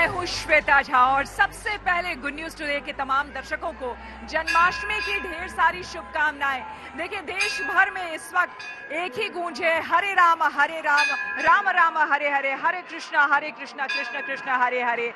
मैं हूँ श्वेता झा और सबसे पहले गुड न्यूज टुडे के तमाम दर्शकों को जन्माष्टमी की ढेर सारी शुभकामनाएं। देखिए देश भर में इस वक्त एक ही गूंज है, हरे राम राम राम हरे हरे, हरे कृष्णा कृष्ण कृष्ण हरे हरे।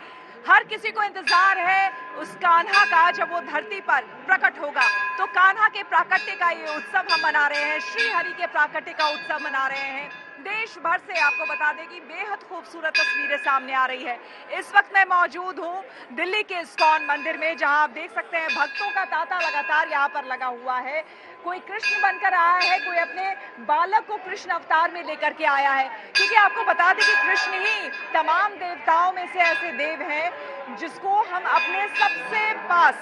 हर किसी को इंतजार है उस कान्हा का जब वो धरती पर प्रकट होगा। तो कान्हा के प्राकट्य का ये उत्सव हम मना रहे हैं, श्री हरि के प्राकट्य का उत्सव मना रहे हैं। देश भर से आपको बता दें कि बेहद खूबसूरत तस्वीरें सामने आ रही है। इस वक्त मैं मौजूद हूँ दिल्ली के इस्कॉन मंदिर में, जहां आप देख सकते हैं भक्तों का तांता लगातार यहाँ पर लगा हुआ है। कोई कृष्ण बनकर आया है, कोई अपने बालक को कृष्ण अवतार में लेकर के आया है, क्योंकि आपको बता दें कि कृष्ण ही तमाम देवताओं में से ऐसे देव हैं जिसको हम अपने सबसे पास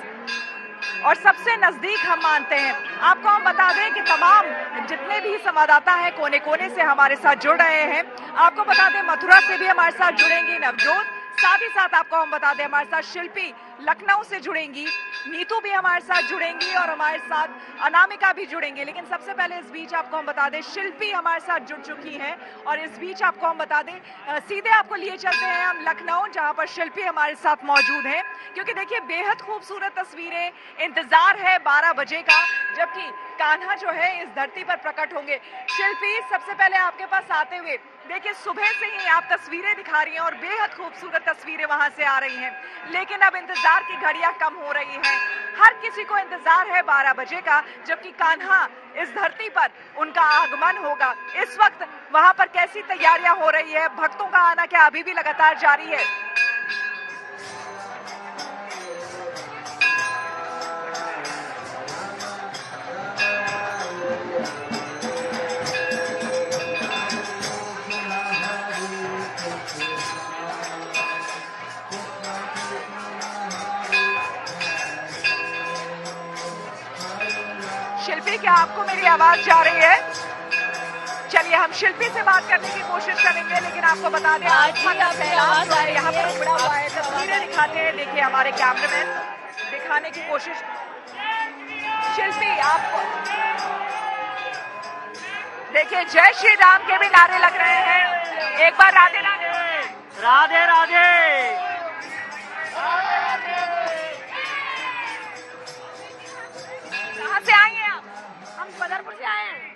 और सबसे नजदीक हम मानते हैं। आपको हम बता दें कि तमाम जितने भी संवाददाता हैं कोने कोने से हमारे साथ जुड़ रहे हैं। आपको बता दें मथुरा से भी हमारे साथ जुड़ेंगी नवजोत, साथ ही साथ आपको हम बता दें हमारे साथ शिल्पी लखनऊ से जुड़ेंगी, नीतू भी हमारे साथ जुड़ेंगी और हमारे साथ अनामिका भी जुड़ेंगे। लेकिन सबसे पहले इस बीच आपको हम बता दें शिल्पी हमारे साथ जुड़ चुकी हैं और इस बीच आपको हम बता दें सीधे आपको लिए चलते हैं हम लखनऊ, जहां पर शिल्पी हमारे साथ मौजूद हैं। क्योंकि देखिए बेहद खूबसूरत तस्वीरें, इंतजार है 12 बजे का जबकि कान्हा जो है इस धरती पर प्रकट होंगे। शिल्पी सबसे पहले आपके पास आते हुए देखिए सुबह से ही आप तस्वीरें दिखा रही हैं और बेहद खूबसूरत तस्वीरें वहां से आ रही हैं, लेकिन अब इंतजार की घड़ियां कम हो रही हैं। हर किसी को इंतजार है 12 बजे का जबकि कान्हा इस धरती पर उनका आगमन होगा। इस वक्त वहां पर कैसी तैयारियां हो रही है, भक्तों का आना क्या अभी भी लगातार जारी है? शिल्पी क्या आपको मेरी आवाज जा रही है? चलिए हम शिल्पी से बात करने की कोशिश करेंगे, लेकिन आपको बता दें यहाँ पर उमड़ा हुआ है। तस्वीरें दिखाते हैं, देखिए हमारे कैमरामैन दिखाने की कोशिश। शिल्पी आपको देखिए जय श्री राम के भी नारे लग रहे हैं। एक बार राधे राधे राधे राधे। कहाँ से आई हैं आप? हम बदरपुर से आए हैं।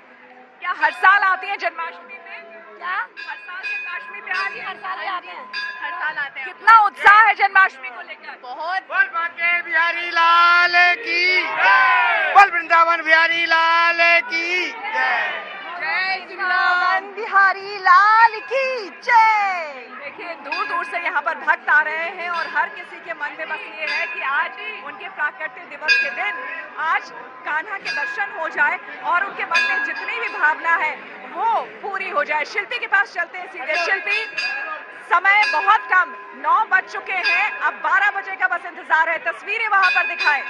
क्या हर साल आती हैं जन्माष्टमी पे? क्या हर साल जन्माष्टमी पे आती हैं? हर साल ही आते हैं। हर साल आते हैं। कितना उत्साह है जन्माष्टमी को लेकर? बहुत। बोल बांके बिहारी लाल की जय, बोल वृंदावन बिहारी लाल की जय, जय श्री राम। वृंदावन बिहारी लाल की जय। देखिए दूर दूर से यहाँ पर भक्त आ रहे हैं और हर किसी के मन में बस ये है कि आज उनके प्राकट्य दिवस के दिन आज कान्हा के दर्शन हो जाए और उनके मन में जितनी भी भावना है वो पूरी हो जाए। शिल्पी के पास चलते हैं सीधे। शिल्पी समय बहुत कम, 9 बज चुके हैं, अब 12 बजे का बस इंतजार है। तस्वीरें वहां पर दिखाएं।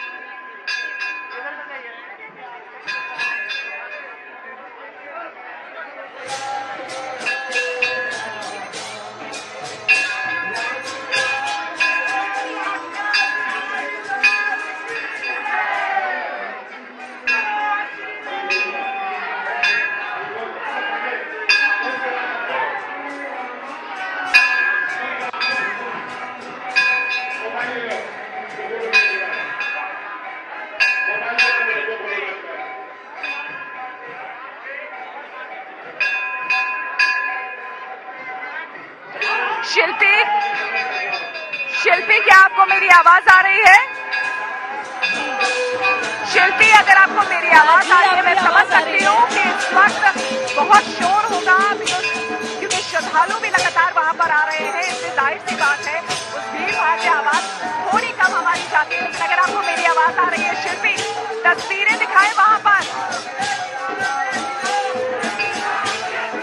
शिल्पी क्या आपको मेरी आवाज आ रही है? शिल्पी अगर आपको मेरी आवाज आ रही है, मैं समझ सकती हूँ कि इस वक्त बहुत शोर होगा क्योंकि श्रद्धालु भी लगातार वहां पर आ रहे हैं। इससे जाहिर सी बात है उस भीड़ भाड़ से आवाज थोड़ी कम हमारी जाती है। लेकिन अगर आपको मेरी आवाज आ रही है शिल्पी, तस्वीरें दिखाएं वहां पर।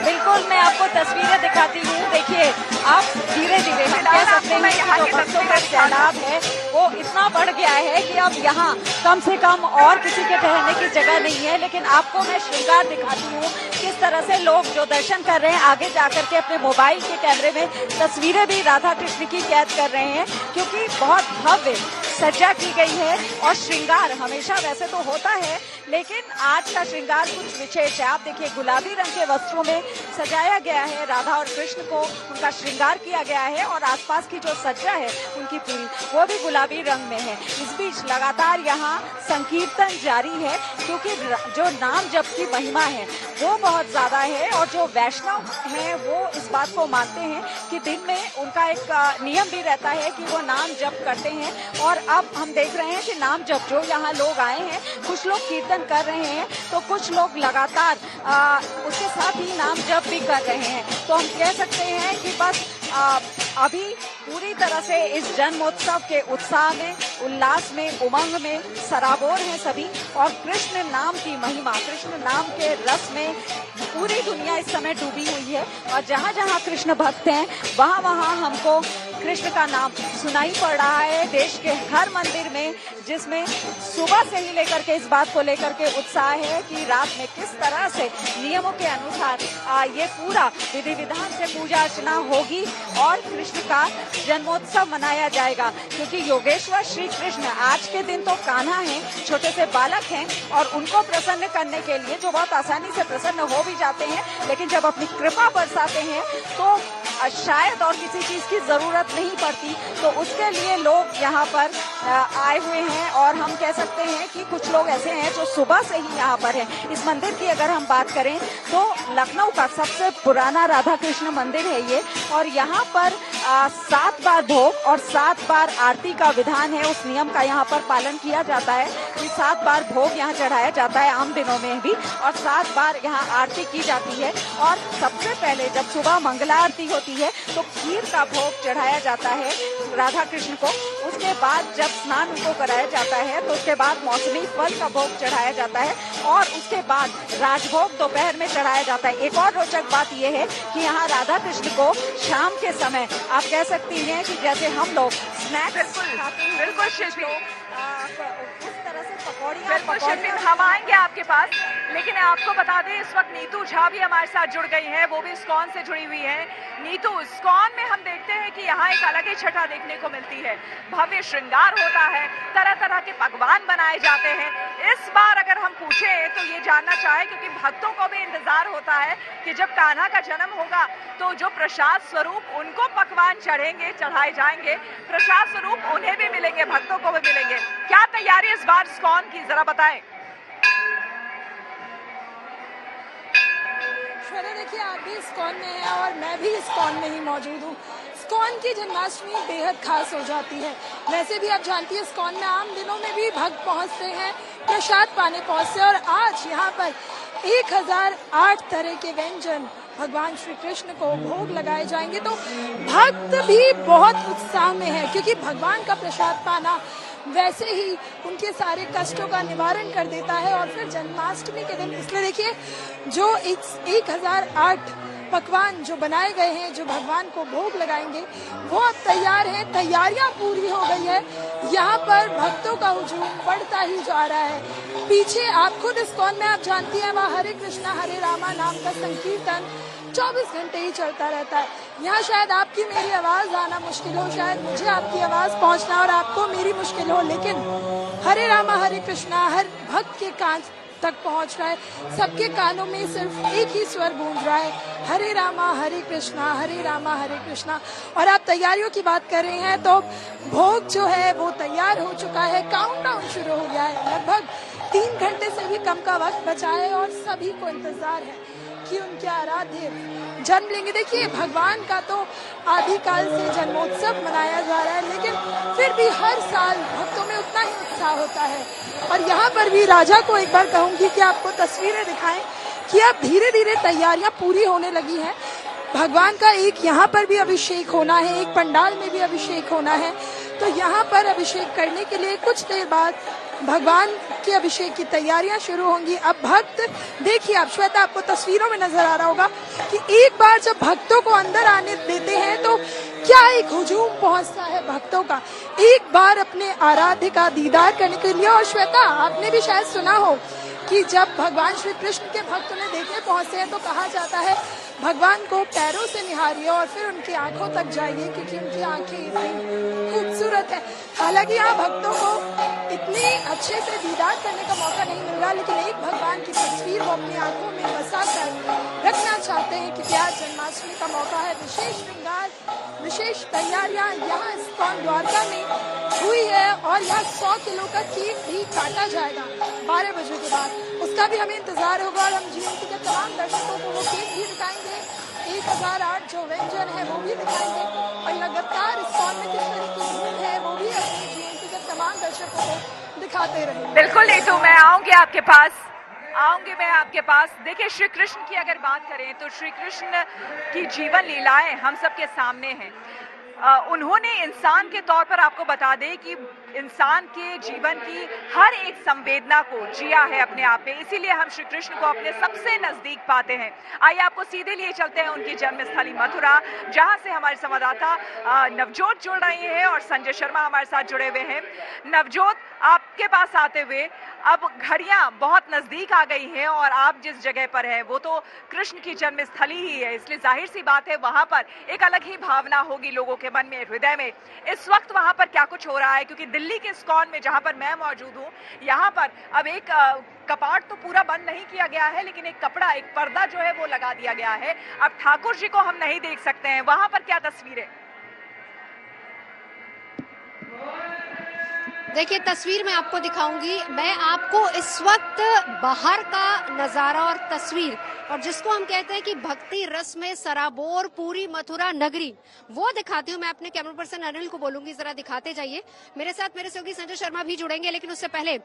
बिल्कुल मैं आपको तस्वीरें दिखाती हूँ। देखिए आप धीरे धीरे हम कह सकते हैं कि जो भक्तों का सैलाब है वो इतना बढ़ गया है कि अब यहाँ कम से कम और किसी के ठहरने की जगह नहीं है। लेकिन आपको मैं श्रृंगार दिखाती हूँ किस तरह से लोग जो दर्शन कर रहे हैं आगे जाकर के अपने मोबाइल के कैमरे में तस्वीरें भी राधा कृष्ण की कैद कर रहे हैं, क्योंकि बहुत भव्य सज्जा की गई है और श्रृंगार हमेशा वैसे तो होता है, लेकिन आज का श्रृंगार कुछ विशेष है। आप देखिए गुलाबी रंग के वस्त्रों में सजाया गया है, राधा और कृष्ण को उनका श्रृंगार किया गया है और आसपास की जो सज्जा है उनकी पूरी वो भी गुलाबी रंग में है। इस बीच लगातार यहाँ संकीर्तन जारी है, क्योंकि जो नाम जप की महिमा है वो बहुत ज्यादा है और जो वैष्णव हैं वो इस बात को मानते हैं कि दिन में उनका एक नियम भी रहता है कि वो नाम जप करते हैं। और अब हम देख रहे हैं कि नाम जप जो यहाँ लोग आए हैं, कुछ लोग कीर्तन कर रहे हैं तो कुछ लोग लगातार उसके साथ ही नाम जप भी कर रहे हैं। तो हम कह सकते हैं कि बस अभी पूरी तरह से इस जन्मोत्सव के उत्साह में, उल्लास में, उमंग में सराबोर हैं सभी और कृष्ण नाम की महिमा, कृष्ण नाम के रस में पूरी दुनिया इस समय डूबी हुई है। और जहाँ जहाँ कृष्ण भक्त हैं वहाँ वहाँ हमको कृष्ण का नाम सुनाई पड़ रहा है देश के हर मंदिर में, जिसमें सुबह से ही लेकर के इस बात को लेकर के उत्साह है कि रात में किस तरह से नियमों के अनुसार ये पूरा विधि विधान से पूजा अर्चना होगी और कृष्ण का जन्मोत्सव मनाया जाएगा। क्योंकि योगेश्वर श्री कृष्ण आज के दिन तो कान्हा हैं, छोटे से बालक हैं और उनको प्रसन्न करने के लिए जो बहुत आसानी से प्रसन्न हो भी जाते हैं, लेकिन जब अपनी कृपा बरसाते हैं तो शायद और किसी चीज की जरूरत नहीं पड़ती। तो उसके लिए लोग यहाँ पर आए हुए हैं और हम कह सकते हैं कि कुछ लोग ऐसे हैं जो सुबह से ही यहाँ पर हैं। इस मंदिर की अगर हम बात करें तो लखनऊ का सबसे पुराना राधा कृष्ण मंदिर है ये, और यहाँ पर 7 बार भोग और 7 बार आरती का विधान है। उस नियम का यहाँ पर पालन किया जाता है कि 7 बार भोग यहाँ चढ़ाया जाता है आम दिनों में भी, और 7 बार यहाँ आरती की जाती है। और सबसे पहले जब सुबह मंगला आरती होती है तो खीर का भोग चढ़ाया जाता है राधा कृष्ण को। उसके बाद जब स्नान उनको कराया जाता है तो उसके बाद मौसमी फल का भोग चढ़ाया जाता है और उसके बाद राजभोग दोपहर में चढ़ाया जाता है। एक और रोचक बात यह है कि यहाँ राधा कृष्ण को शाम के समय आप कह सकती हैं कि जैसे हम लोग स्नैक्स बिल्कुल शिल्पी, उस तरह से पकौड़ियाँ बिल्कुल शिल्पी, हम आएंगे आपके पास, लेकिन आपको बता दें इस वक्त नीतू झा भी हमारे साथ जुड़ गई हैं, वो भी इस्कॉन से जुड़ी हुई है। नीतू, इस्कॉन में हम देखते हैं कि यहाँ एक अलग ही छटा देखने को मिलती है, भव्य श्रृंगार होता है, तरह तरह के पकवान बनाए जाते हैं। इस बार अगर हम पूछें तो ये जानना चाहे, क्योंकि भक्तों को भी इंतजार होता है कि जब कान्हा का जन्म होगा तो जो प्रसाद स्वरूप उनको पकवान चढ़ेंगे, चढ़ाए जाएंगे, प्रसाद स्वरूप उन्हें भी मिलेंगे, भक्तों को भी मिलेंगे। क्या तैयारी इस बार इस्कॉन की, जरा बताएं। देखिए, आप भी इस्कॉन में हैं और मैं भी इस्कॉन में ही मौजूद हूँ। इस्कॉन की जन्माष्टमी बेहद खास हो जाती है। वैसे भी आप जानती है इस्कॉन में आम दिनों में भी भक्त पहुँचते हैं, प्रसाद पाने पहुँचते हैं, और आज यहाँ पर 1008 तरह के व्यंजन भगवान श्री कृष्ण को भोग लगाए जाएंगे। तो भक्त भी बहुत उत्साह में है, क्योंकि भगवान का प्रसाद पाना वैसे ही उनके सारे कष्टों का निवारण कर देता है। और फिर जन्माष्टमी के दिन इसलिए देखिए जो 1008 पकवान जो बनाए गए हैं, जो भगवान को भोग लगाएंगे, वो अब तैयार हैं, तैयारियां पूरी हो गई है। यहाँ पर भक्तों का हुजूम बढ़ता ही जा रहा है। पीछे आप खुद इस्कॉन में आप जानती हैं वहाँ हरे कृष्णा हरे रामा नाम का संकीर्तन 24 घंटे ही चलता रहता है। यहाँ शायद आपकी मेरी आवाज आना मुश्किल हो, शायद मुझे आपकी आवाज पहुँचना और आपको मेरी मुश्किल हो, लेकिन हरे रामा हरे कृष्णा हर भक्त के कान तक पहुंच रहा है। सबके कानों में सिर्फ एक ही स्वर गूंज रहा है, हरे रामा हरे कृष्णा हरे रामा हरे कृष्णा। और आप तैयारियों की बात कर रहे हैं तो भोग जो है वो तैयार हो चुका है, काउंटडाउन शुरू हो गया है। लगभग 3 घंटे से भी कम का वक्त बचा है और सभी को इंतजार है कि उनके आराध्य जन्म लेंगे। देखिए, भगवान का तो आदिकाल से जन्मोत्सव मनाया जा रहा है, लेकिन फिर भी हर साल भक्तों में उतना ही उत्साह होता है। और यहाँ पर भी राजा को एक बार कहूंगी कि आपको तस्वीरें दिखाएं कि अब धीरे धीरे तैयारियां पूरी होने लगी हैं। भगवान का एक यहाँ पर भी अभिषेक होना है, एक पंडाल में भी अभिषेक होना है। तो यहाँ पर अभिषेक करने के लिए कुछ देर बाद भगवान के अभिषेक की तैयारियां शुरू होंगी। अब भक्त देखिए, आप श्वेता आपको तस्वीरों में नजर आ रहा होगा कि एक बार जब भक्तों को अंदर आने देते हैं तो क्या एक हुजूम पहुंचता है भक्तों का, एक बार अपने आराध्य का दीदार करने के लिए। और श्वेता, आपने भी शायद सुना हो कि जब भगवान श्री कृष्ण के भक्त उन्हें देखने पहुंचते हैं तो कहा जाता है भगवान को पैरों से निहारिए और फिर उनकी आंखों तक जाइए, क्योंकि उनकी आंखें इतनी खूबसूरत खूबसूरत है। हालांकि यहाँ भक्तों को इतनी अच्छे से दीदार करने का मौका नहीं मिल रहा, लेकिन एक भगवान की तस्वीर वो अपनी आंखों में बसा कर रखना चाहते हैं कि आज जन्माष्टमी का मौका है। विशेष श्रृंगार, विशेष तैयारियां यहाँ इस्कॉन द्वारका में हुई है और यहाँ 100 किलो का केक भी काटा जाएगा 12 बजे के बाद। उसका भी हमें इंतजार होगा और हम जीएमटी के तमाम दर्शकों को वो केक भी दिखाएंगे, 1008 जो व्यंजन है वो भी दिखाएंगे और लगातार इस्कॉन में किस तरह की धूम है वो भी अपने जीएमटी के तमाम दर्शकों को दिखाते रहेंगे। बिल्कुल नीतू, मैं आऊंगी आपके पास। देखिए, श्री कृष्ण की अगर बात करें तो श्री कृष्ण की जीवन लीलाएं हम सबके सामने हैं। उन्होंने इंसान के तौर पर आपको बता दें कि इंसान के जीवन की हर एक संवेदना को जिया है अपने आप में, इसीलिए हम श्री कृष्ण को अपने सबसे नजदीक पाते हैं। आइए आपको सीधे लिए चलते हैं उनकी जन्मस्थली मथुरा, जहां से हमारे संवाददाता नवजोत जुड़ रही हैं और संजय शर्मा हमारे साथ जुड़े हुए हैं। नवजोत, आपके पास आते हुए अब घड़ियां बहुत नजदीक आ गई हैं और आप जिस जगह पर है वो तो कृष्ण की जन्मस्थली ही है, इसलिए जाहिर सी बात है वहां पर एक अलग ही भावना होगी लोगों के मन में, हृदय में। इस वक्त वहां पर क्या कुछ हो रहा है? क्योंकि दिल्ली के इस्कॉन में जहां पर मैं मौजूद हूं, यहाँ पर अब एक कपाट तो पूरा बंद नहीं किया गया है, लेकिन एक कपड़ा, एक पर्दा जो है वो लगा दिया गया है। अब ठाकुर जी को हम नहीं देख सकते हैं, वहां पर क्या तस्वीर है? देखिए, तस्वीर मैं आपको दिखाऊंगी। मैं आपको इस वक्त बाहर का नजारा और तस्वीर, और जिसको हम कहते हैं कि भक्ति रस में सराबोर पूरी मथुरा नगरी, वो दिखाती हूँ। मैं अपने कैमरा पर्सन अनिल को बोलूंगी जरा दिखाते जाइए। मेरे साथ मेरे सहयोगी संजय शर्मा भी जुड़ेंगे, लेकिन उससे पहले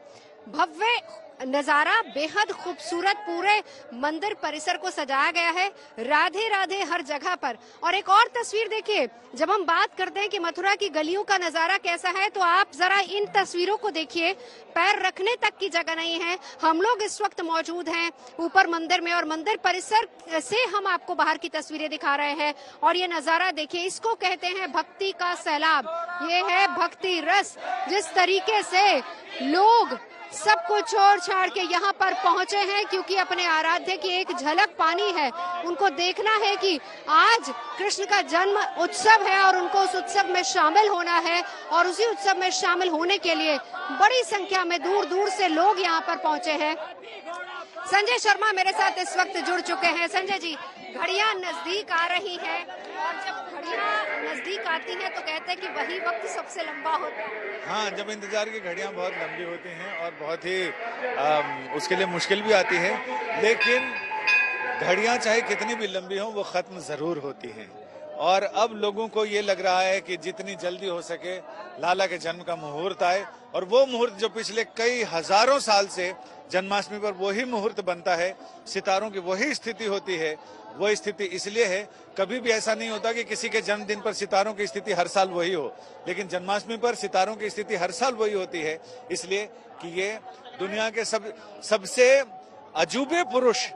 भव्य नजारा, बेहद खूबसूरत पूरे मंदिर परिसर को सजाया गया है, राधे राधे हर जगह पर। और एक और तस्वीर देखिए, जब हम बात करते हैं कि मथुरा की गलियों का नजारा कैसा है, तो आप जरा इन तस्वीरों को देखिए, पैर रखने तक की जगह नहीं है। हम लोग इस वक्त मौजूद हैं ऊपर मंदिर में और मंदिर परिसर से हम आपको बाहर की तस्वीरें दिखा रहे हैं। और ये नजारा देखिए, इसको कहते हैं भक्ति का सैलाब, ये है भक्ति रस। जिस तरीके से लोग सब कुछ छोड़ छाड़ के यहाँ पर पहुंचे हैं, क्योंकि अपने आराध्य की एक झलक पानी है, उनको देखना है कि आज कृष्ण का जन्म उत्सव है और उनको उस उत्सव में शामिल होना है। और उसी उत्सव में शामिल होने के लिए बड़ी संख्या में दूर दूर से लोग यहाँ पर पहुंचे हैं। संजय शर्मा मेरे साथ इस वक्त जुड़ चुके हैं। संजय जी, घड़ियां नजदीक आ रही हैं और जब घड़ियां नजदीक आती हैं तो कहते हैं कि वही वक्त सबसे लंबा होता है। हाँ, जब इंतजार की घड़ियां बहुत लंबी होती हैं और बहुत ही उसके लिए मुश्किल भी आती है, लेकिन घड़ियां चाहे कितनी भी लंबी हों वो खत्म जरूर होती हैं। और अब लोगों को ये लग रहा है कि जितनी जल्दी हो सके लाला के जन्म का मुहूर्त आए, और वो मुहूर्त जो पिछले कई हजारों साल से जन्माष्टमी पर वही मुहूर्त बनता है, सितारों की वही स्थिति होती है। वो स्थिति इसलिए है, कभी भी ऐसा नहीं होता कि किसी के जन्मदिन पर सितारों की स्थिति हर साल वही हो, लेकिन जन्माष्टमी पर सितारों की स्थिति हर साल वही होती है, इसलिए कि ये दुनिया के सबसे अजूबे पुरुष,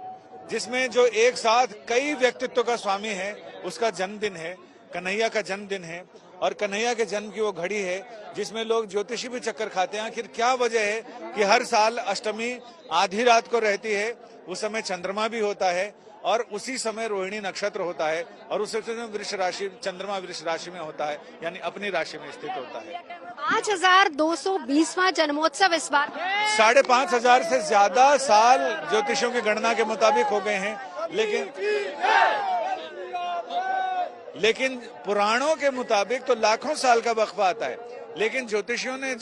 जिसमें जो एक साथ कई व्यक्तित्व का स्वामी है, उसका जन्मदिन है, कन्हैया का जन्मदिन है। और कन्हैया के जन्म की वो घड़ी है जिसमें लोग ज्योतिषी भी चक्कर खाते हैं। आखिर क्या वजह है कि हर साल अष्टमी आधी रात को रहती है, उस समय चंद्रमा भी होता है और उसी समय रोहिणी नक्षत्र होता है, और उस समय वृष राशि, चंद्रमा वृष राशि में होता है, यानी अपनी राशि में स्थित होता है। 5220वां जन्मोत्सव इस बार 5500 से ज्यादा साल ज्योतिषियों की गणना के मुताबिक हो गए हैं, लेकिन पुराणों के मुताबिक तो लाखों साल का वक्फा आता है। लेकिन ज्योतिषियों ने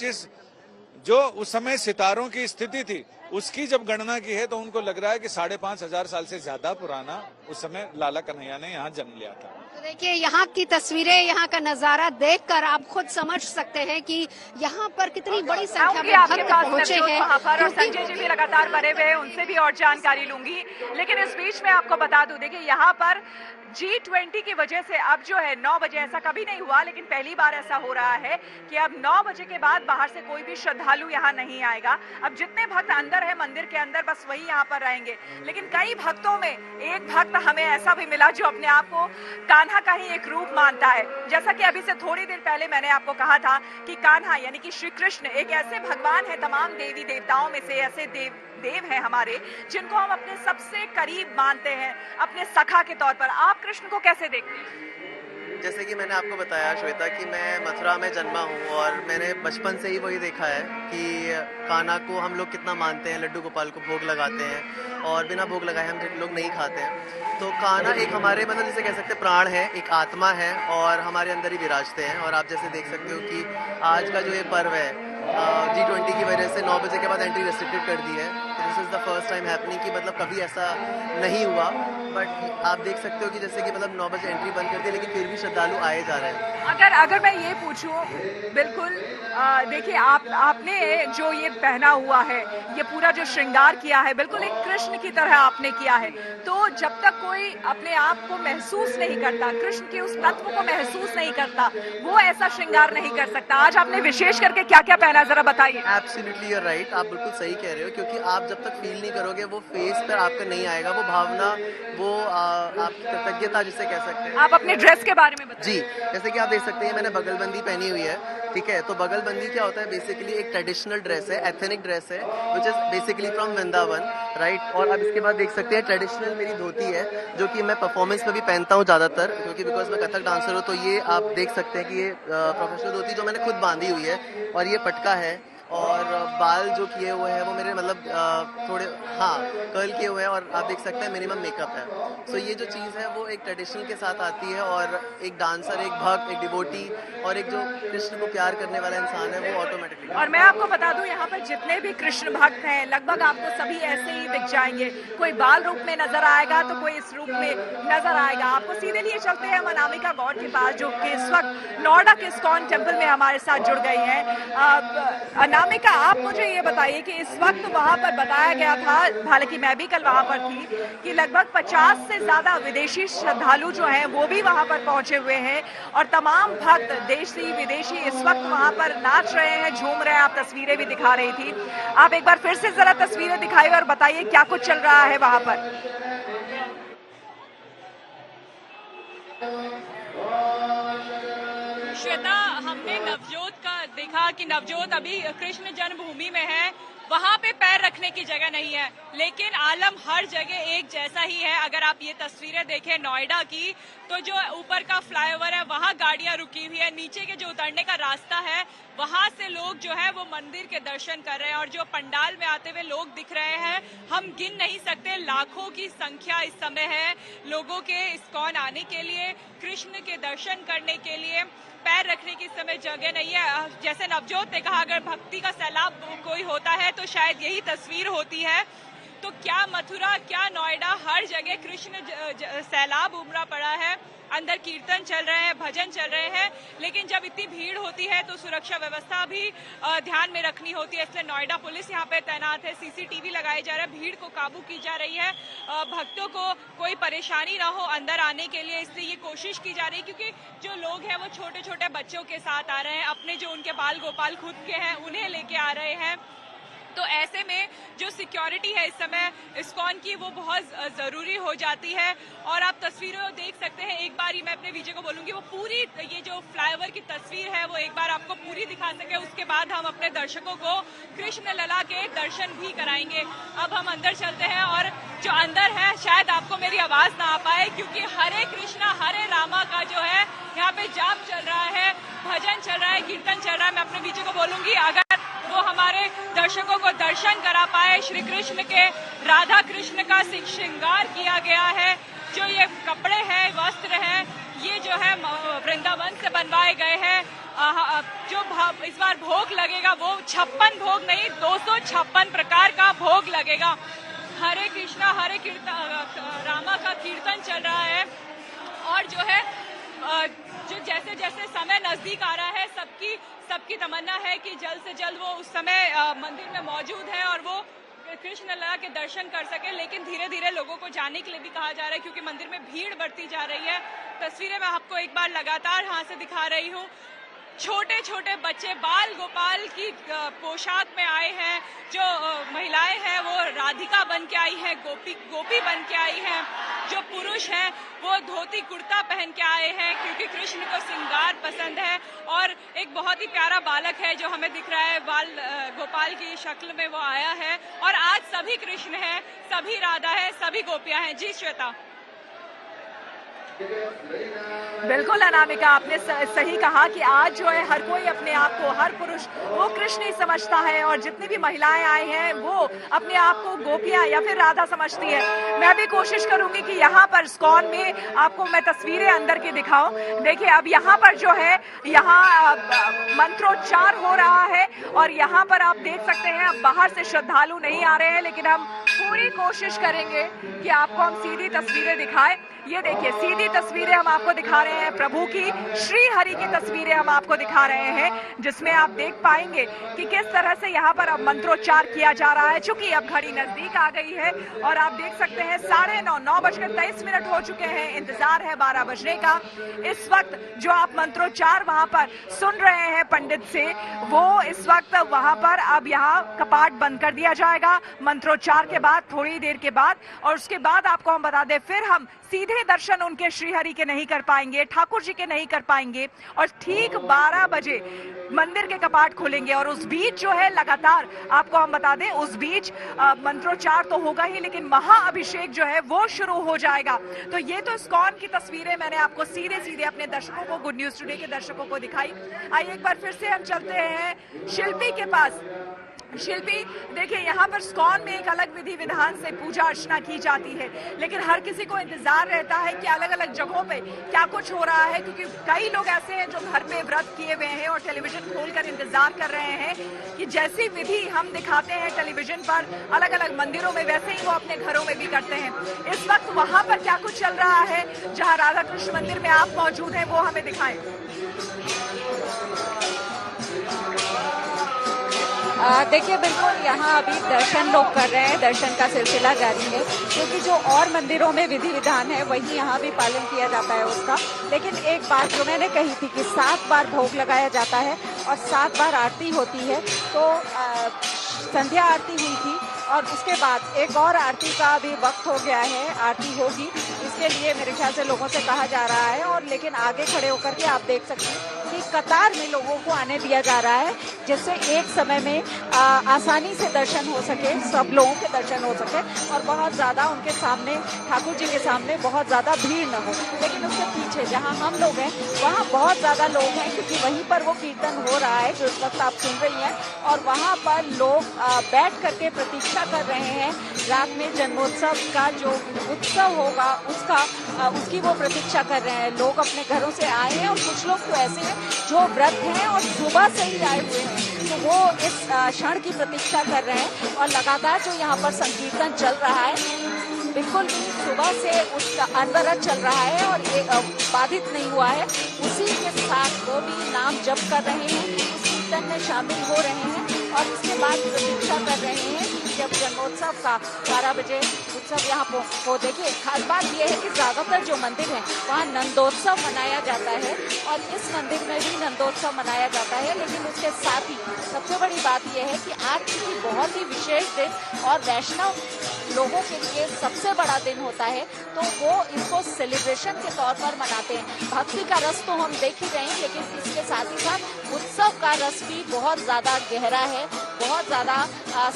जो उस समय सितारों की स्थिति थी उसकी जब गणना की है तो उनको लग रहा है कि 5500 साल से ज्यादा पुराना उस समय लाला कन्हैया ने यहाँ जन्म लिया था। तो देखिए, यहाँ की तस्वीरें, यहाँ का नजारा देखकर आप खुद समझ सकते हैं कि यहाँ पर कितनी बड़ी संख्या में भक्त पहुंचे हैं। और संजय जी भी लगातार बने हुए हैं, उनसे भी और जानकारी लूंगी। लेकिन इस बीच में आपको बता दूं, देखिए यहाँ पर G20 की वजह से अब जो है 9 बजे, ऐसा कभी नहीं हुआ लेकिन पहली बार ऐसा हो रहा है कि अब 9 बजे के बाद बाहर से कोई भी श्रद्धालु यहाँ नहीं आएगा। अब जितने भक्त अंदर है मंदिर के अंदर, बस वही यहाँ पर रहेंगे। लेकिन कई भक्तों में एक भक्त हमें ऐसा भी मिला जो अपने आप को कान्हा का ही एक रूप मानता है। जैसा कि अभी से थोड़ी देर पहले मैंने आपको कहा था कि कान्हा यानी कि श्री कृष्ण एक ऐसे भगवान है, तमाम देवी देवताओं में से ऐसे देव हैं हमारे जिनको हम अपने सबसे करीब मानते हैं, अपने सखा के तौर पर। आप कृष्ण को कैसे देखते हैं? जैसे कि मैंने आपको बताया श्वेता कि मैं मथुरा में जन्मा हूँ और मैंने बचपन से ही वही देखा है कि कान्हा को हम लोग कितना मानते हैं, लड्डू गोपाल को भोग लगाते हैं और बिना भोग लगाए हम लोग नहीं खाते हैं। तो कान्हा एक हमारे मतलब जैसे कह सकते हैं प्राण है, एक आत्मा है और हमारे अंदर ही विराजते हैं। और आप जैसे देख सकते हो कि आज का जो ये पर्व है G20 की वजह से 9 बजे के बाद एंट्री रेस्ट्रिक्टेड कर दी है। तो this is the first time happening कि मतलब कभी ऐसा नहीं हुआ। बट आप देख सकते हो कि जैसे कि मतलब 9 बजे एंट्री बंद कर दी लेकिन फिर भी श्रद्धालु आए जा रहे हैं। अगर मैं ये पूछूं, बिल्कुल देखिए आपने जो ये पहना हुआ है, ये पूरा जो श्रृंगार किया है, बिल्कुल एक कृष्ण की तरह आपने किया है। तो जब तक कोई अपने आप को महसूस नहीं करता, कृष्ण के उस तत्व को महसूस नहीं करता, वो ऐसा श्रृंगार नहीं कर सकता। आज आपने विशेष करके क्या क्या पहना, जरा बताइए। एब्सोल्युटली यूर राइट, आप बिल्कुल सही कह रहे हो क्योंकि आप जब तक फील नहीं करोगे वो फेस पर आपका नहीं आएगा, वो भावना, वो आपकी कृतज्ञता जिसे कह सकते हैं। आप अपने ड्रेस के बारे में बताइए। जी, जैसे कि आप देख सकते हैं मैंने बगलबंदी पहनी हुई है, ठीक है। तो बगलबंदी क्या होता है, बेसिकली एक ट्रेडिशनल ड्रेस है, एथनिक ड्रेस है, which is basically from Vrindavan, right. और अब इसके बाद देख सकते हैं ट्रेडिशनल मेरी धोती है जो कि मैं परफॉर्मेंस में भी पहनता हूँ ज़्यादातर, क्योंकि बिकॉज मैं कथक डांसर हूँ। तो ये आप देख सकते हैं कि ये प्रोफेशनल धोती जो मैंने खुद बांधी हुई है और ये पटका है और बाल जो किए हुए हैं वो मेरे मतलब थोड़े कर्ल किए हुए हैं और आप देख सकते हैं मिनिमम मेकअप है। सो ये जो चीज़ है वो एक ट्रेडिशनल के साथ आती है और एक डांसर, एक भक्त, एक डिवोटी और एक जो कृष्ण को प्यार करने वाला इंसान है वो ऑटोमेटिकली। और मैं आपको बता दूं, यहाँ पर जितने भी कृष्ण भक्त हैं लगभग आपको सभी ऐसे ही दिख जाएंगे। कोई बाल रूप में नजर आएगा तो कोई इस रूप में नजर आएगा। आपको सीधे लिए चलते हैं अनामिका गौड़ के पास, जो कि इस वक्त नोएडा के इस्कॉन टेम्पल में हमारे साथ जुड़ गई हैं। अनामिका, आप मुझे ये बताइए कि इस वक्त वहाँ पर बताया गया था, हालांकि मैं भी कल वहाँ पर थी, कि लगभग 50 से ज्यादा विदेशी श्रद्धालु जो हैं वो भी वहाँ पर पहुंचे हुए हैं और तमाम भक्त देशी विदेशी इस वक्त वहाँ पर नाच रहे हैं, झूम रहे हैं। आप तस्वीरें भी दिखा रही थी, आप एक बार फिर से जरा तस्वीरें दिखाइए और बताइए क्या कुछ चल रहा है वहाँ पर। श्वेता, हमने नवजोत का देखा कि नवजोत अभी कृष्ण जन्मभूमि में है, वहाँ पे पैर रखने की जगह नहीं है, लेकिन आलम हर जगह एक जैसा ही है। अगर आप ये तस्वीरें देखें नोएडा की, तो जो ऊपर का फ्लाईओवर है वहाँ गाड़ियाँ रुकी हुई है, नीचे के जो उतरने का रास्ता है वहाँ से लोग जो है वो मंदिर के दर्शन कर रहे हैं और जो पंडाल में आते हुए लोग दिख रहे हैं हम गिन नहीं सकते। लाखों की संख्या इस समय है लोगों के इस्कॉन आने के लिए, कृष्ण के दर्शन करने के लिए। पैर रखने की समय जगह नहीं है। जैसे नवजोत ने कहा, अगर भक्ति का सैलाब कोई होता है तो शायद यही तस्वीर होती है। तो क्या मथुरा, क्या नोएडा, हर जगह कृष्ण सैलाब उमड़ा पड़ा है। अंदर कीर्तन चल रहे हैं, भजन चल रहे हैं, लेकिन जब इतनी भीड़ होती है तो सुरक्षा व्यवस्था भी ध्यान में रखनी होती है। इसलिए नोएडा पुलिस यहाँ पे तैनात है, सीसीटीवी लगाए जा रहे हैं, भीड़ को काबू की जा रही है, भक्तों को कोई परेशानी ना हो अंदर आने के लिए, इसलिए ये कोशिश की जा रही है। क्योंकि जो लोग हैं वो छोटे छोटे बच्चों के साथ आ रहे हैं, अपने जो उनके बाल गोपाल खुद के हैं उन्हें लेके आ रहे हैं। तो ऐसे में जो सिक्योरिटी है इस समय इस्कॉन की वो बहुत ज़रूरी हो जाती है। और आप तस्वीरों देख सकते हैं, एक बार ही मैं अपने विजय को बोलूँगी वो पूरी ये जो फ्लाईओवर की तस्वीर है वो एक बार आपको पूरी दिखा सके, उसके बाद हम अपने दर्शकों को कृष्ण लला के दर्शन भी कराएंगे। अब हम अंदर चलते हैं और जो अंदर है शायद आपको मेरी आवाज़ ना आ पाए क्योंकि हरे कृष्णा हरे रामा का जो है यहाँ पे जाप चल रहा है, भजन चल रहा है, कीर्तन चल रहा है। मैं अपने विजय को बोलूँगी अगर वो हमारे दर्शकों को दर्शन करा पाए। श्री कृष्ण के राधा कृष्ण का श्रृंगार किया गया है, जो ये कपड़े हैं, वस्त्र हैं, ये जो है वृंदावन से बनवाए गए हैं। जो इस बार भोग लगेगा वो 56 भोग नहीं, 256 प्रकार का भोग लगेगा। हरे कृष्णा हरे रामा का कीर्तन चल रहा है और जो है जो जैसे जैसे समय नजदीक आ रहा है सबकी तमन्ना है कि जल्द से जल्द वो उस समय मंदिर में मौजूद है और वो कृष्ण लला के दर्शन कर सके। लेकिन धीरे धीरे लोगों को जाने के लिए भी कहा जा रहा है क्योंकि मंदिर में भीड़ बढ़ती जा रही है। तस्वीरें मैं आपको एक बार लगातार यहाँ से दिखा रही हूँ। छोटे छोटे बच्चे बाल गोपाल की पोशाक में आए हैं, जो महिलाएं हैं वो राधिका बन के आई हैं, गोपी बन के आई हैं, जो पुरुष हैं वो धोती कुर्ता पहन के आए हैं क्योंकि कृष्ण को श्रृंगार पसंद है। और एक बहुत ही प्यारा बालक है जो हमें दिख रहा है, बाल गोपाल की शक्ल में वो आया है। और आज सभी कृष्ण हैं, सभी राधा है, सभी गोपियां हैं। जी श्वेता। बिल्कुल अनामिका, आपने सही कहा कि आज जो है हर कोई अपने आप को, हर पुरुष वो कृष्ण ही समझता है और जितनी भी महिलाएं आई हैं वो अपने आप को गोपियां या फिर राधा समझती है। मैं भी कोशिश करूंगी कि यहाँ पर इस्कॉन में आपको मैं तस्वीरें अंदर की दिखाऊं। देखिए अब यहाँ पर जो है यहाँ मंत्रोच्चार हो रहा है और यहाँ पर आप देख सकते हैं अब बाहर से श्रद्धालु नहीं आ रहे हैं, लेकिन हम पूरी कोशिश करेंगे कि आपको हम सीधी तस्वीरें दिखाएं। ये देखिए सीधी तस्वीरें हम आपको दिखा रहे हैं, प्रभु की, श्री हरि की तस्वीरें हम आपको दिखा रहे हैं, जिसमें आप देख पाएंगे कि किस तरह से यहाँ पर अब मंत्रोच्चार किया जा रहा है। चूंकि अब घड़ी नजदीक आ गई है और आप देख सकते हैं 9:23 हो चुके हैं, इंतजार है 12 बजने का। इस वक्त जो आप मंत्रोच्चार वहां पर सुन रहे हैं पंडित से, वो इस वक्त वहां पर अब यहाँ कपाट बंद कर दिया जाएगा मंत्रोच्चार के बाद, थोड़ी देर के बाद। और उसके बाद आपको हम बता दें, फिर हम सीधे दर्शन उनके श्रीहरि के नहीं कर पाएंगे, ठाकुर जी के नहीं कर पाएंगे और ठीक 12 बजे मंदिर के कपाट खोलेंगे। और उस बीच जो है लगातार आपको हम बता दें, उस बीच मंत्रोच्चार तो होगा ही, लेकिन महाअभिषेक जो है वो शुरू हो जाएगा। तो ये तो इस्कॉन की तस्वीरें मैंने आपको सीधे सीधे अपने दर्शकों को, गुड न्यूज टुडे के दर्शकों को दिखाई। आइए एक बार फिर से हम चलते हैं शिल्पी के पास। शिल्पी, देखिए यहाँ पर इस्कॉन में एक अलग विधि विधान से पूजा अर्चना की जाती है, लेकिन हर किसी को इंतजार रहता है कि अलग अलग जगहों पे क्या कुछ हो रहा है, क्योंकि कई लोग ऐसे हैं जो घर पे व्रत किए हुए हैं और टेलीविजन खोलकर इंतजार कर रहे हैं कि जैसी विधि हम दिखाते हैं टेलीविजन पर अलग अलग मंदिरों में, वैसे ही वो अपने घरों में भी करते हैं। इस वक्त वहां पर क्या कुछ चल रहा है, जहाँ राधा कृष्ण मंदिर में आप मौजूद हैं, वो हमें दिखाएं। देखिए बिल्कुल यहाँ अभी दर्शन लोग कर रहे हैं, दर्शन का सिलसिला जारी है, क्योंकि जो और मंदिरों में विधि विधान है वही यहाँ भी पालन किया जाता है उसका। लेकिन एक बात जो मैंने कही थी कि 7 बार भोग लगाया जाता है और 7 बार आरती होती है, तो संध्या आरती हुई थी और उसके बाद एक और आरती का अभी वक्त हो गया है, आरती होगी, इसके लिए मेरे ख्याल से लोगों से कहा जा रहा है। और लेकिन आगे खड़े होकर के आप देख सकते हैं कि कतार में लोगों को आने दिया जा रहा है, जिससे एक समय में आसानी से दर्शन हो सके, सब लोगों के दर्शन हो सके और बहुत ज़्यादा उनके सामने, ठाकुर जी के सामने बहुत ज़्यादा भीड़ न हो। लेकिन उसके पीछे जहाँ हम लोग हैं वहाँ बहुत ज़्यादा लोग हैं, क्योंकि वहीं पर वो कीर्तन हो रहा है जो इस वक्त आप सुन रही हैं, और वहाँ पर लोग बैठ करके प्रतीक्षा कर रहे हैं रात में जन्मोत्सव का जो उत्सव होगा उसकी वो प्रतीक्षा कर रहे हैं। लोग अपने घरों से आए हैं और कुछ लोग तो ऐसे हैं जो व्रत हैं और सुबह से ही आए हुए हैं, तो वो इस क्षण की प्रतीक्षा कर रहे हैं। और लगातार जो यहाँ पर संकीर्तन चल रहा है, बिल्कुल सुबह से उसका अनवरत चल रहा है और ये बाधित नहीं हुआ है। उसी के साथ वो भी नाम जप कर रहे हैं, उस कीर्तन में शामिल हो रहे हैं और इसके बाद प्रतीक्षा कर रहे हैं जब जन्मोत्सव का 12 बजे उत्सव यहाँ हो। देखिए खास बात यह है कि ज़्यादातर जो मंदिर है वहाँ नंदोत्सव मनाया जाता है और इस मंदिर में भी नंदोत्सव मनाया जाता है। लेकिन उसके साथ ही सबसे बड़ी बात यह है कि आज की बहुत ही विशेष दिन और वैष्णव लोगों के लिए सबसे बड़ा दिन होता है, तो वो इसको सेलिब्रेशन के तौर पर मनाते हैं। भक्ति का रस तो हम देख ही रहे हैं, लेकिन इसके साथ ही साथ उत्सव का रस भी बहुत ज़्यादा गहरा है, बहुत ज़्यादा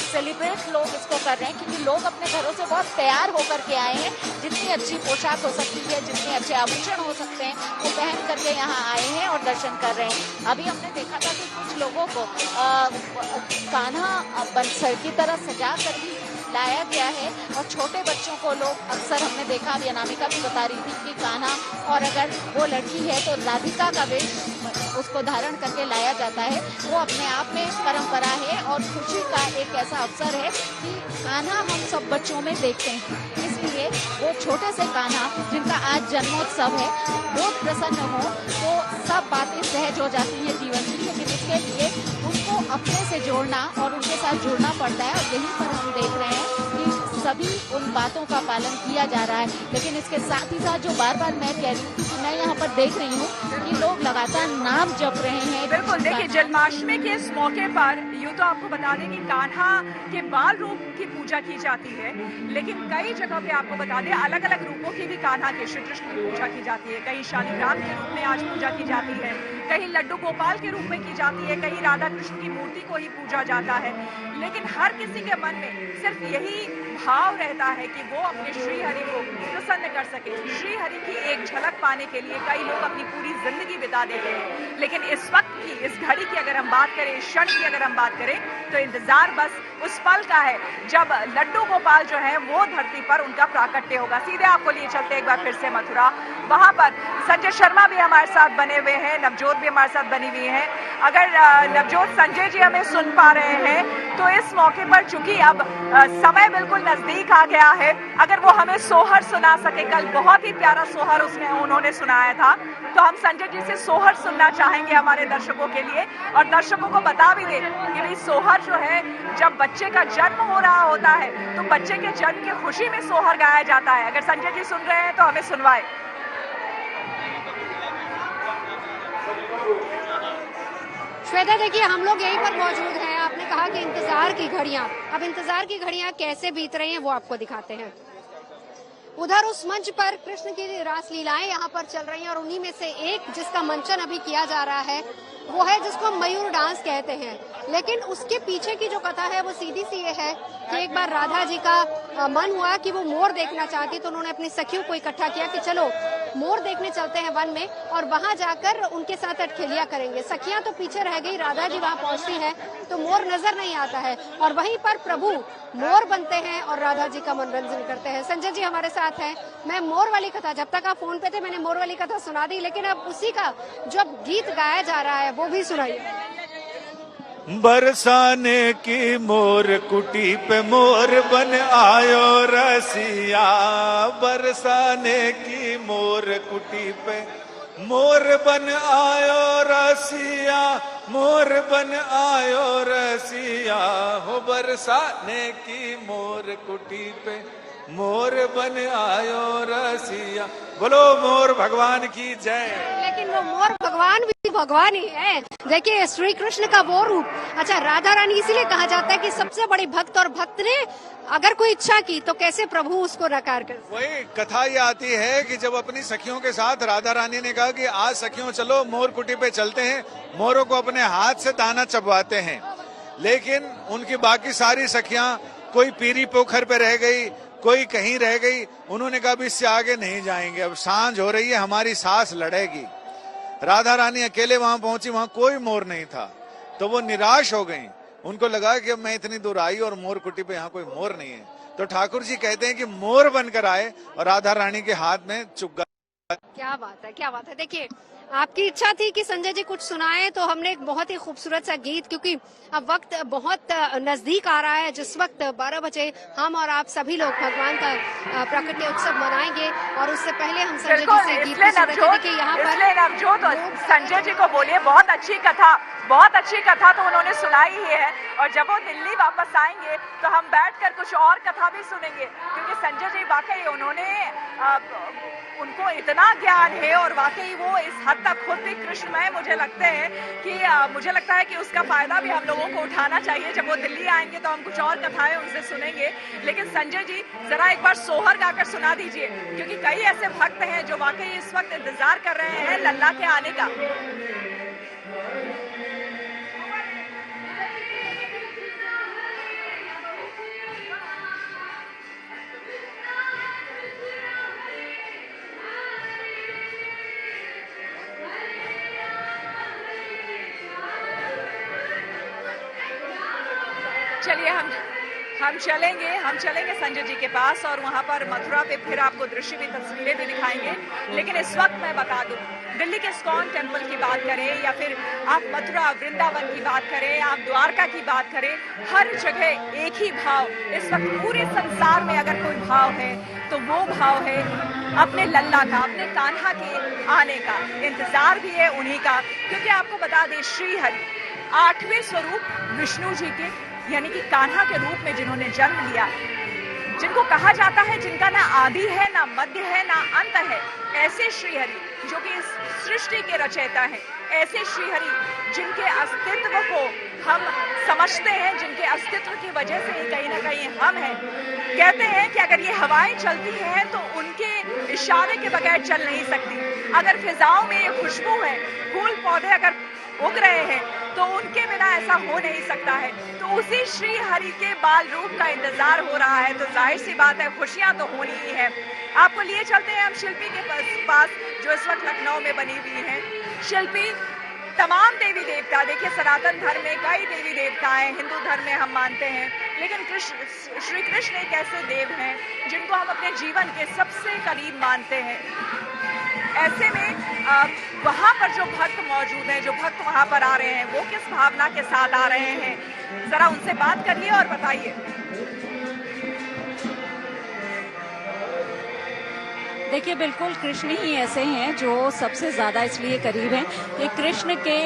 सेलिब्रेट लोग इसको कर रहे हैं, क्योंकि लोग अपने घरों से बहुत तैयार होकर के आए हैं। जितनी अच्छी पोशाक हो सकती है, जितने अच्छे आभूषण हो सकते हैं, वो पहन करके यहाँ आए हैं और दर्शन कर रहे हैं। अभी हमने देखा था कि कुछ लोगों को कान्हा बंसर की तरह सजा कर भी लाया गया है और छोटे बच्चों को लोग अक्सर हमने देखा, अभी अनामिका भी बता रही थी कि कान्हा, और अगर वो लड़की है तो राधिका का वेश उसको धारण करके लाया जाता है। वो अपने आप में परंपरा है और खुशी का एक ऐसा अवसर है कि कान्हा हम सब बच्चों में देखते हैं, इसलिए वो छोटे से कान्हा जिनका आज जन्मोत्सव है वो प्रसन्न हो तो सब बातें सहज हो जाती हैं जीवन की। लेकिन इसके लिए उनको अपने से जोड़ना और उनके साथ जुड़ना पड़ता है और यहीं पर हम देख रहे हैं कि सभी उन बातों का पालन किया जा रहा है। लेकिन इसके साथ ही साथ जो बार बार मैं कह रही हूँ कि मैं यहाँ पर देख रही हूँ कि लोग लगातार नाम जप रहे हैं। बिल्कुल, देखिए जन्माष्टमी के इस मौके पर यूँ तो आपको बता दें कि कान्हा के बाल रूप की पूजा की जाती है, लेकिन कई जगह पे आपको बता दें अलग अलग रूपों की भी कान्हा के, श्री कृष्ण की पूजा की जाती है। कहीं शालिग्राम के रूप में आज पूजा की जाती है, कहीं लड्डू गोपाल के रूप में की जाती है, कहीं राधा कृष्ण की मूर्ति को ही पूजा जाता है, लेकिन हर किसी के मन में सिर्फ यही भाव रहता है कि वो अपने श्री हरि को प्रसन्न कर सके। श्री हरि की एक झलक पाने के लिए कई लोग अपनी पूरी जिंदगी बिता देते हैं, लेकिन इस वक्त की, इस घड़ी की अगर हम बात करें, इस क्षण की अगर हम बात करें, तो इंतजार बस उस पल का है जब लड्डू गोपाल जो है वो धरती पर उनका प्राकट्य होगा। सीधे आपको लिए चलते एक बार फिर से मथुरा। वहां पर संजय शर्मा भी हमारे साथ बने हुए हैं, नवजोत भी हमारे साथ बनी हुई है। अगर नवजोत, संजय जी हमें सुन पा रहे हैं तो इस मौके पर चूंकि अब समय बिल्कुल नजदीक आ गया है, अगर वो हमें सोहर सुना सके, कल बहुत ही प्यारा सोहर उन्होंने सुनाया था, तो हम संजय जी से सोहर सुनना चाहेंगे हमारे दर्शकों के लिए, और दर्शकों को बता भी दें कि भाई सोहर जो है, जब बच्चे का जन्म हो रहा होता है तो बच्चे के जन्म की खुशी में सोहर गाया जाता है। अगर संजय जी सुन रहे हैं तो हमें सुनवाए। श्वेता, देखिए हम लोग यहीं पर मौजूद हैं। आपने कहा कि इंतजार की घड़ियां, अब इंतजार की घड़ियां कैसे बीत रही हैं वो आपको दिखाते हैं। उधर उस मंच पर कृष्ण की रास लीलाएं यहाँ पर चल रही हैं, और उन्हीं में से एक जिसका मंचन अभी किया जा रहा है वो है जिसको हम मयूर डांस कहते हैं। लेकिन उसके पीछे की जो कथा है वो सीधी सी ये है कि एक बार राधा जी का मन हुआ कि वो मोर देखना चाहती, तो उन्होंने अपनी सखियों को इकट्ठा किया कि चलो मोर देखने चलते हैं वन में, और वहां जाकर उनके साथ अटखेलियां करेंगे। सखियां तो पीछे रह गई, राधा जी वहां पहुंचती हैं तो मोर नजर नहीं आता है, और वहीं पर प्रभु मोर बनते हैं और राधा जी का मनोरंजन करते हैं। संजय जी हमारे साथ हैं। मैं मोर वाली कथा, जब तक आप फोन पे थे मैंने मोर वाली कथा सुना दी, लेकिन अब उसी का जो गीत गाया जा रहा है वो भी सुनाइए। बरसाने की मोर कुटी पे मोर बन आयो रसिया, बरसाने की मोर कुटी पे मोर बन आयो रसिया, मोर बन आयो रसिया, हो बरसाने की मोर कुटी पे मोर बन आयो रसिया। बोलो मोर भगवान की जय। लेकिन वो मोर भगवान भी भगवान ही है। देखिए श्री कृष्ण का वो रूप। अच्छा, राधा रानी इसीलिए कहा जाता है कि सबसे बड़ी भक्त, और भक्त ने अगर कोई इच्छा की तो कैसे प्रभु उसको नकार कर। वही कथा ये आती है कि जब अपनी सखियों के साथ राधा रानी ने कहा कि आज सखियों चलो मोर कुटी पे चलते हैं, मोरों को अपने हाथ से दाना चबवाते हैं, लेकिन उनकी बाकी सारी सखियां, कोई पीरी पोखर पे रह गई, कोई कहीं रह गई। उन्होंने कहा भी इससे आगे नहीं जाएंगे, अब सांझ हो रही है, हमारी सांस लड़ेगी। राधा रानी अकेले वहां पहुंची, वहां कोई मोर नहीं था, तो वो निराश हो गई। उनको लगा कि अब मैं इतनी दूर आई और मोर कुटी पे यहाँ कोई मोर नहीं है, तो ठाकुर जी कहते हैं कि मोर बनकर आए और राधा रानी के हाथ में चुग्गा। क्या बात है, क्या बात है। देखिए आपकी इच्छा थी कि संजय जी कुछ सुनाएं, तो हमने एक बहुत ही खूबसूरत सा गीत, क्योंकि अब वक्त बहुत नजदीक आ रहा है, जिस वक्त 12 बजे हम और आप सभी लोग भगवान का प्राकट्य उत्सव मनाएंगे, और उससे पहले हम संजय जी से गीत कि यहाँ पर नवजोत संजय जी को बोलिए, बहुत अच्छी कथा, बहुत अच्छी कथा तो उन्होंने सुनाई ही है, और जब वो दिल्ली वापस आएंगे तो हम बैठकर कुछ और कथा भी सुनेंगे, क्योंकि संजय जी वाकई उनको इतना ज्ञान है, और वाकई वो इस हद तक खुद भी कृष्णमय मुझे लगता है कि उसका फायदा भी हम लोगों को उठाना चाहिए। जब वो दिल्ली आएंगे तो हम कुछ और कथाएं उनसे सुनेंगे, लेकिन संजय जी जरा एक बार सोहर गाकर सुना दीजिए, क्योंकि कई ऐसे भक्त हैं जो वाकई इस वक्त इंतजार कर रहे हैं लल्ला के आने का। चलिए हम चलेंगे संजय जी के पास, और वहां पर मथुरा पे फिर आपको दृश्य भी, तस्वीरें भी दिखाएंगे। लेकिन इस वक्त मैं बता दूं, दिल्ली के इस्कॉन टेम्पल की बात करें, या फिर आप मथुरा वृंदावन की बात करें, आप द्वारका की बात करें, हर जगह एक ही भाव। इस वक्त पूरे संसार में अगर कोई भाव है तो वो भाव है अपने लल्ला का, अपने कान्हा के आने का। इंतजार भी है उन्हीं का, क्योंकि आपको बता दें श्री हरि 8वें स्वरूप विष्णु जी के, यानी कि कान्हा के रूप में जिन्होंने जन्म लिया, जिनको कहा जाता है जिनका ना आदि है, ना मध्य है, ना अंत है, ऐसे श्रीहरि जो कि इस सृष्टि के रचयिता हैं, ऐसे श्रीहरि जिनके अस्तित्व को हम समझते हैं, जिनके अस्तित्व की वजह से ही कहीं ना कहीं हम हैं। कहते हैं कि अगर ये हवाएं चलती हैं तो उन उनके इशारे के बगैर चल नहीं सकती। अगर फिजाओं में ये खुशबू है, फूल पौधे अगर उग रहे हैं तो उनके बिना ऐसा हो नहीं सकता है। तो उसी श्री हरि के बाल रूप का इंतजार हो रहा है, तो जाहिर सी बात है खुशियां तो होनी ही है। आपको लिए चलते हैं हम शिल्पी के पास जो इस वक्त लखनऊ में बनी हुई है। शिल्पी तमाम देवी देवता, देखिए सनातन धर्म में कई देवी देवता हैं, हिंदू धर्म में हम मानते हैं, लेकिन श्री कृष्ण एक ऐसे देव हैं जिनको हम अपने जीवन के सबसे करीब मानते हैं। ऐसे में वहाँ पर जो भक्त मौजूद हैं, जो भक्त वहाँ पर आ रहे हैं, वो किस भावना के साथ आ रहे हैं, जरा उनसे बात करिए और बताइए। देखिए बिल्कुल कृष्ण ही ऐसे हैं जो सबसे ज्यादा इसलिए करीब हैं कि कृष्ण के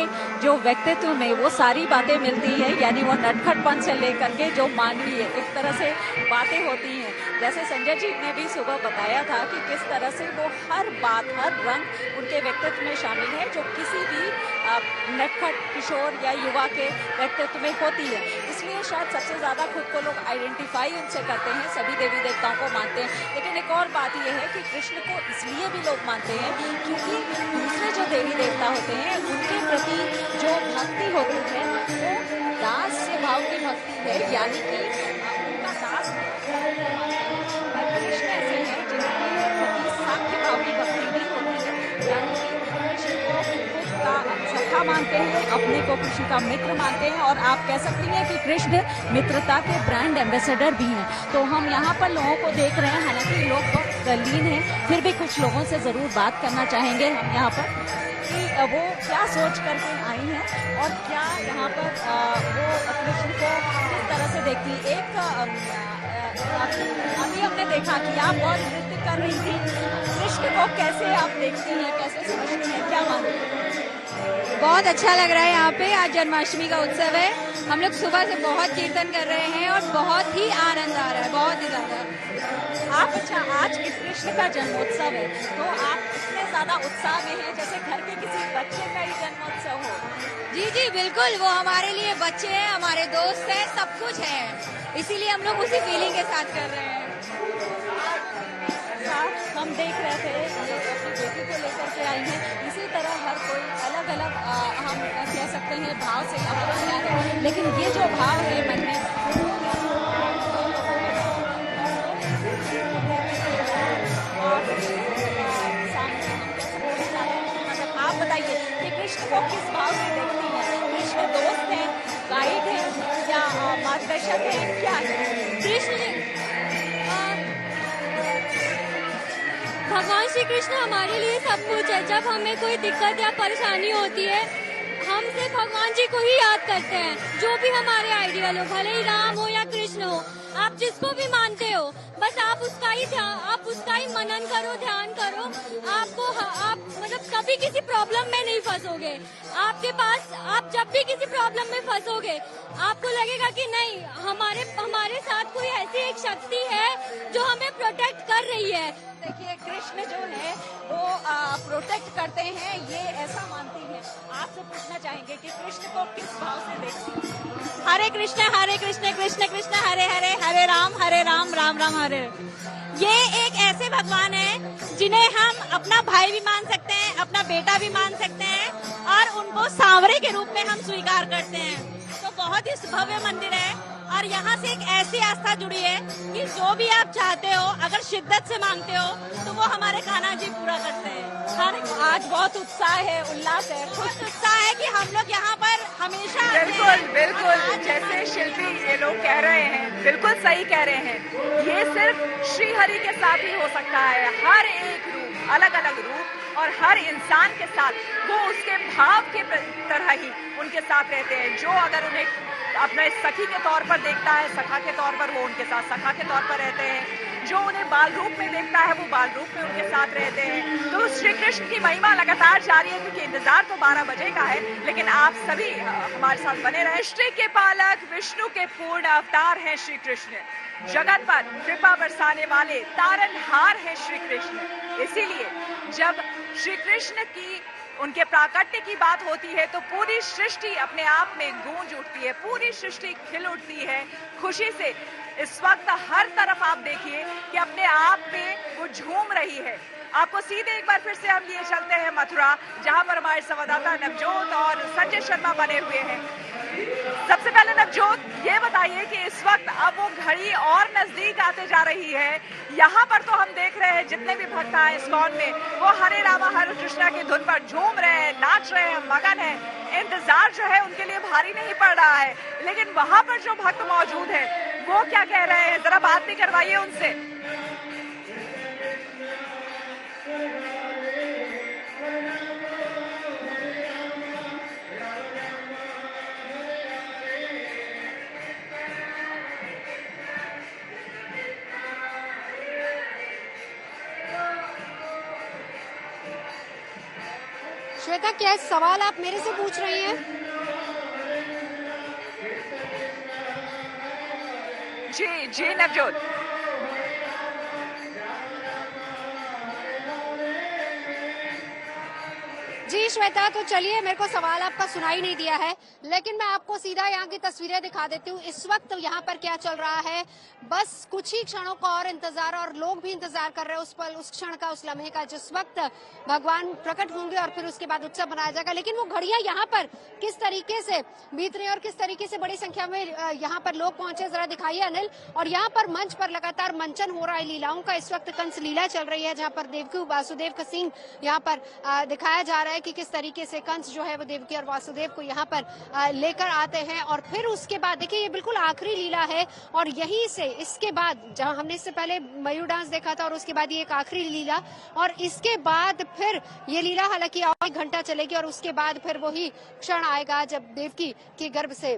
जो व्यक्तित्व में वो सारी बातें मिलती है, यानी वो नटखटपन से लेकर के जो मानवीय एक तरह से बातें होती हैं। जैसे संजय जी ने भी सुबह बताया था कि किस तरह से वो हर बात, हर रंग उनके व्यक्तित्व में शामिल है जो किसी भी नटखट किशोर या युवा के व्यक्तित्व में होती है। इसलिए शायद सबसे ज्यादा खुद को लोग आइडेंटिफाई उनसे करते हैं, सभी देवी देवताओं को मानते हैं। लेकिन एक और बात यह है कि कृष्ण को इसलिए भी लोग मानते हैं क्योंकि दूसरे जो देवी देवता होते हैं उनके प्रति जो भक्ति होती है वो दास से भाव की भक्ति है, यानी कि उनका दास कृष्ण ऐसे हैं जिनके प्रति साख्य भाव की भक्ति नहीं होती है, यानी कि कृष्ण को खुद का सखा मानते हैं, अपने को कृष्ण का मित्र मानते हैं, और आप कह सकती हैं कि कृष्ण मित्रता के ब्रांड एम्बेसडर भी हैं। तो हम यहाँ पर लोगों को देख रहे हैं, हालांकि लोग बहुत लीन हैं, फिर भी कुछ लोगों से जरूर बात करना चाहेंगे हम यहाँ पर कि वो क्या सोच करके आई हैं और क्या यहाँ पर वो कृष्ण को किस तरह से देखती है। एक अभी हमने देखा कि आप बहुत नृत्य कर रही थी, कृष्ण को कैसे आप देखती हैं, कैसे समझती हैं, क्या मानती हैं? बहुत अच्छा लग रहा है यहाँ पे। आज जन्माष्टमी का उत्सव है, हम लोग सुबह से बहुत कीर्तन कर रहे हैं और बहुत ही आनंद आ रहा है, बहुत ही ज्यादा। आप अच्छा आज कृष्ण का जन्मोत्सव है तो आप इतने ज्यादा उत्साह में हैं जैसे घर के किसी बच्चे का ही जन्मोत्सव हो। जी जी बिल्कुल, वो हमारे लिए बच्चे हैं, हमारे दोस्त हैं, सब कुछ है, इसीलिए हम लोग उसी फीलिंग के साथ कर रहे हैं। हम देख रहे थे ये अपनी बेटी को लेकर के आई हैं, इसी तरह हर कोई अलग अलग हम कह सकते हैं भाव से यहाँ पर आया है, लेकिन ये जो भाव है मन में आप बताइए कि कृष्ण को किस भाव से देखती हैं? कृष्ण दोस्त हैं, गाइड हैं या मार्गदर्शक हैं, क्या है? कृष्ण भगवान श्री कृष्ण हमारे लिए सब कुछ है। जब हमें कोई दिक्कत या परेशानी होती है हम सिर्फ भगवान जी को ही याद करते हैं, जो भी हमारे आइडियल हो, भले ही राम हो या कृष्ण हो, आप जिसको भी मानते हो, बस आप उसका ही मनन करो, ध्यान करो, आप मतलब कभी किसी प्रॉब्लम में नहीं फंसोगे। आपके पास आप जब भी किसी प्रॉब्लम में फंसोगे आपको लगेगा कि नहीं, हमारे साथ कोई ऐसी एक शक्ति है जो हमें प्रोटेक्ट कर रही है। देखिए कृष्ण जो है वो प्रोटेक्ट करते हैं, ये ऐसा मानती है। आपसे पूछना चाहेंगे कि कृष्ण को किस भाव से देखती हैं? हरे कृष्ण कृष्ण कृष्ण हरे हरे, हरे राम राम राम हरे। ये एक ऐसे भगवान है जिन्हें हम अपना भाई भी मान सकते हैं, अपना बेटा भी मान सकते हैं, और उनको सांवरे के रूप में हम स्वीकार करते हैं। तो बहुत ही भव्य मंदिर है और यहाँ से एक ऐसी आस्था जुड़ी है कि जो भी आप चाहते हो, अगर शिद्दत से मांगते हो तो वो हमारे कान्हा जी पूरा करते हैं। आज बहुत उत्साह है, उल्लास है, बहुत उत्साह है कि हम लोग यहाँ पर हमेशा बिल्कुल जैसे शिल्पी ये लोग कह रहे हैं, बिल्कुल सही कह रहे हैं। ये सिर्फ श्री हरि के साथ ही हो सकता है। हर एक रूप, अलग अलग रूप, और हर इंसान के साथ वो उसके भाव के तरह ही उनके साथ रहते हैं। जो अगर उन्हें अपने सखी के तौर पर देखता है, सखा के तौर पर वो उनके साथ सखा के तौर पर रहते हैं। जो उन्हें बाल रूप में देखता है वो बाल रूप में उनके साथ रहते हैं। तो श्री कृष्ण की महिमा लगातार जारी है, क्योंकि इंतजार तो 12 बजे का है, लेकिन आप सभी हमारे साथ बने रहे। सृष्टि के पालक, विष्णु के पूर्ण अवतार हैं श्री कृष्ण। जगत पर कृपा बरसाने वाले तारनहार हैं श्री कृष्ण। इसीलिए जब श्री कृष्ण की उनके प्राकट्य की बात होती है तो पूरी सृष्टि अपने आप में गूंज उठती है, पूरी सृष्टि खिल उठती है खुशी से। इस वक्त हर तरफ आप देखिए कि अपने आप में वो झूम रही है। आपको सीधे एक बार फिर से हम लिए चलते हैं मथुरा, जहां पर हमारे संवाददाता नवजोत और संजय शर्मा बने हुए हैं। सबसे पहले नवजोत, ये बताइए कि इस वक्त अब वो घड़ी और नजदीक आते जा रही है। यहाँ पर तो हम देख रहे हैं जितने भी भक्त आए इस्कॉन में, वो हरे रामा हरे कृष्णा की धुन पर झूम रहे हैं, नाच रहे हैं, मगन है। इंतजार जो है उनके लिए भारी नहीं पड़ रहा है, लेकिन वहां पर जो भक्त मौजूद है वो क्या कह रहे हैं, जरा बात भी करवाइए उनसे। श्वेता, क्या सवाल आप मेरे से पूछ रही हैं? जी जी नवजोत। जी श्वेता, तो चलिए, मेरे को सवाल आपका सुनाई नहीं दिया है, लेकिन मैं आपको सीधा यहाँ की तस्वीरें दिखा देती हूँ। इस वक्त यहाँ पर क्या चल रहा है, बस कुछ ही क्षणों का और इंतजार, और लोग भी इंतजार कर रहे हैं उस पल, उस क्षण का, उस लम्हे का, जिस वक्त भगवान प्रकट होंगे और फिर उसके बाद उत्सव मनाया जाएगा। लेकिन वो घड़ियां यहाँ पर किस तरीके से बीत रही है और किस तरीके से बड़ी संख्या में यहाँ पर लोग पहुंचे, जरा दिखाइए अनिल। और यहाँ पर मंच पर लगातार मंचन हो रहा है लीलाओं का। इस वक्त कंस लीला चल रही है, जहाँ पर देवकी वासुदेव का सीन यहाँ पर दिखाया जा रहा है कि किस तरीके से कंस जो है वो देवकी और वासुदेव को यहाँ पर लेकर आते हैं। और फिर उसके बाद देखिए, ये बिल्कुल आखिरी लीला है, और यहीं से इसके बाद, जहाँ हमने इससे पहले मयूर डांस देखा था और उसके बाद ये एक आखिरी लीला, और इसके बाद फिर ये लीला हालांकि और 1 घंटा चलेगी, और उसके बाद फिर वही क्षण आएगा जब देवकी के गर्भ से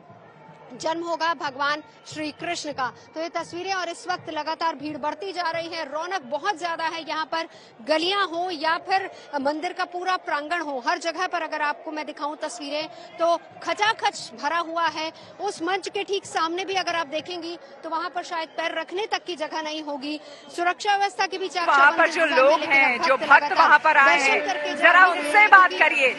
जन्म होगा भगवान श्री कृष्ण का। तो ये तस्वीरें, और इस वक्त लगातार भीड़ बढ़ती जा रही है, रौनक बहुत ज्यादा है यहाँ पर। गलियां हो या फिर मंदिर का पूरा प्रांगण हो, हर जगह पर अगर आपको मैं दिखाऊं तस्वीरें तो खचाखच भरा हुआ है। उस मंच के ठीक सामने भी अगर आप देखेंगी तो वहां पर शायद पैर रखने तक की जगह नहीं होगी। सुरक्षा व्यवस्था की भी वहाँ पर जो लोग हैं, जो भक्त वहाँ पर आए हैं, जरा उनसे बात करिए।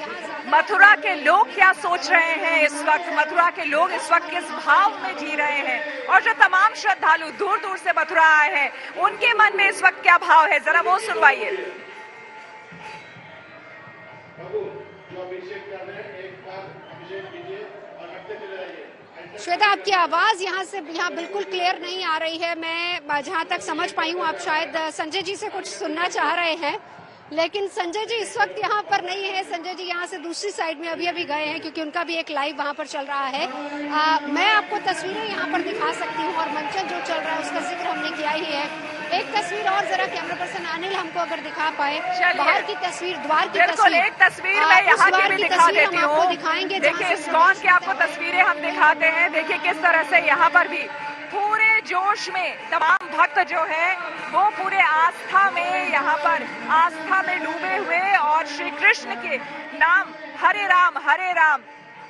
मथुरा के लोग क्या सोच रहे हैं इस वक्त, मथुरा के लोग इस वक्त किस भाव में जी रहे हैं, और जो तमाम श्रद्धालु दूर दूर से मथुरा आए हैं उनके मन में इस वक्त क्या भाव है, जरा वो सुनवाइए। श्वेता, आपकी आवाज यहाँ बिल्कुल क्लियर नहीं आ रही है। मैं जहाँ तक समझ पाई हूँ, आप शायद संजय जी से कुछ सुनना चाह रहे हैं, लेकिन संजय जी इस वक्त यहाँ पर नहीं है। संजय जी यहाँ से दूसरी साइड में अभी गए हैं, क्योंकि उनका भी एक लाइव वहाँ पर चल रहा है। मैं आपको तस्वीरें यहाँ पर दिखा सकती हूँ, और मंचन जो चल रहा है उसका जिक्र हमने किया ही है। एक तस्वीर और जरा कैमरा पर्सन अनिल हमको अगर दिखा पाए, बाहर की तस्वीर, द्वार की तस्वीर, एक तस्वीर मैं यहाँ की भी दिखा देती हूँ। दिखाएंगे, देखिए इस्कॉन की आपको तस्वीरें हम दिखाते हैं। देखिए किस तरह से यहाँ पर भी पूरे जोश में तमाम भक्त जो है वो पूरे आस्था में, यहाँ पर आस्था में डूबे हुए, और श्री कृष्ण के नाम हरे राम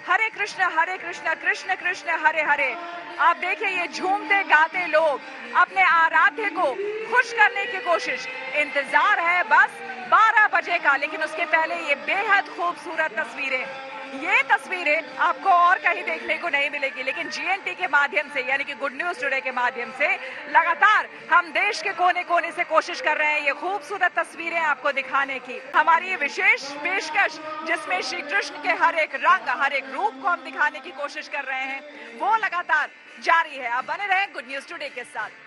हरे कृष्ण कृष्ण कृष्ण हरे हरे। आप देखिए ये झूमते गाते लोग अपने आराध्य को खुश करने की कोशिश। इंतजार है बस 12 बजे का, लेकिन उसके पहले ये बेहद खूबसूरत तस्वीरें, ये तस्वीरें आपको और कहीं देखने को नहीं मिलेगी। लेकिन जीएनटी के माध्यम से, यानी कि गुड न्यूज टुडे के माध्यम से लगातार हम देश के कोने कोने से कोशिश कर रहे हैं ये खूबसूरत तस्वीरें आपको दिखाने की। हमारी ये विशेष पेशकश, जिसमें श्री कृष्ण के हर एक रंग, हर एक रूप को हम दिखाने की कोशिश कर रहे हैं, वो लगातार जारी है। आप बने रहें गुड न्यूज टुडे के साथ।